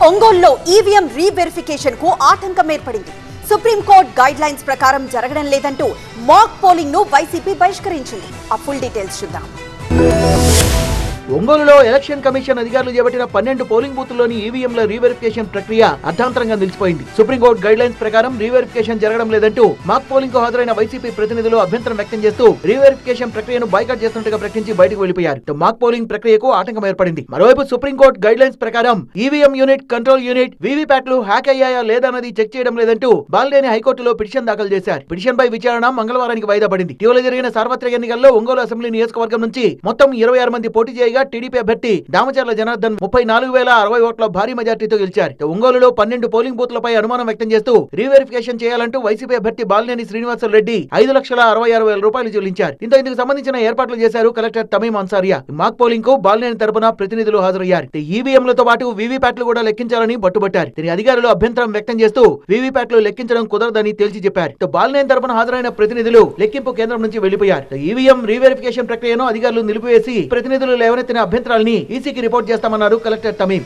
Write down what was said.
ఒంగోలులో EVM reverification కు ఆటంకం ఏర్పడింది. సుప్రీంకోర్టు గైడ్ లైన్స్ ప్రకారం జరగడం లేదంటూ మాక్ పోలింగ్ ను వైసీపీ బహిష్కరించింది. ఆ ఫుల్ డీటెయిల్స్ చూద్దాం. ఒంగోలులో ఎలక్షన్ కమిషన్ అధికారులు చేపట్టిన 12 పోలింగ్ బూత్ల్లోని ఈవీఎంల రీవెరిఫికేషన్ ప్రక్రియ అర్ధాంతరంగా నిలిచిపోయింది. సుప్రీంకోర్టు గైడ్ లైన్స్ ప్రకారం రీవెరిఫికేషన్ జరగడం లేదంటూ మాక్ పోలింగ్ కు హాజరైన వైసీపీ ప్రతినిధులు అభ్యంతరం వ్యక్తం చేస్తూ రీవెరిఫికేషన్ ప్రక్రియను బాయ్కాట్ చేస్తున్నట్టుగా ప్రకటించి బయటకు వెళ్లిపోయారు. మాక్ పోలింగ్ ప్రక్రియకు ఆటంకం ఏర్పడింది. మరోవైపు సుప్రీంకోర్టు గైడ్ లైన్స్ ప్రకారం ఈవీఎం యూనిట్, కంట్రోల్ యూనిట్, వీవీప్యాట్లు హ్యాక్ అయ్యాయా లేదన్నది చెక్ చేయడం లేదంటూ బాలినేని హైకోర్టులో పిటిషన్ దాఖలు చేశారు. పిటిషన్ పై విచారణ మంగళవారానికి వాయిదా పడింది. ఇటీవల జరిగిన సార్వత్రిక ఎన్నికల్లో ఒంగోలు అసెంబ్లీ నియోజకవర్గం నుంచి మొత్తం 26 మంది పోటీ చేయగా టీడీపీ అభ్యర్థి దామచర్ల జనార్దన్ 34,060 ఓట్ల భారీ మెజార్టీతో గెలిచారు. ఒంగోలులో 12 పోలింగ్ బూత్లపై అనుమానం వ్యక్తం చేస్తూ రీవెరిఫికేషన్ చేయాలంటూ వైసీపీ అభ్యర్థి బాలినేని శ్రీనివాసరెడ్డి 5,66,000 రూపాయలు చెల్లించారు. ఇందుకు సంబంధించిన ఏర్పాట్లు చేశారు కలెక్టర్ తమీం అన్సారియా. మాక్ పోలింగ్ కు బాలినేని తరపున ప్రతినిధులు హాజరయ్యారు. ఈవీఎంలతో పాటు వీవీప్యాట్లు కూడా లెక్కించాలని పట్టుబట్టారు. దీని అధికారులు అభ్యంతరం వ్యక్తం చేస్తూ వీవీప్యాట్లు లెక్కించడం కుదరదని తేల్చి చెప్పారు. బాలినేని తరపున హాజరైన ప్రతినిధులు లెక్కింపు కేంద్రం నుంచి వెళ్లిపోయారు. ఈవీఎం రీవెరిఫికేషన్ ప్రక్రియను అధికారులు నిలిపివేసి ప్రతినిధులు లేవనెత్తిన అభ్యంతరాలని ఈసీకి రిపోర్ట్ చేస్తామన్నారు కలెక్టర్ తమీం.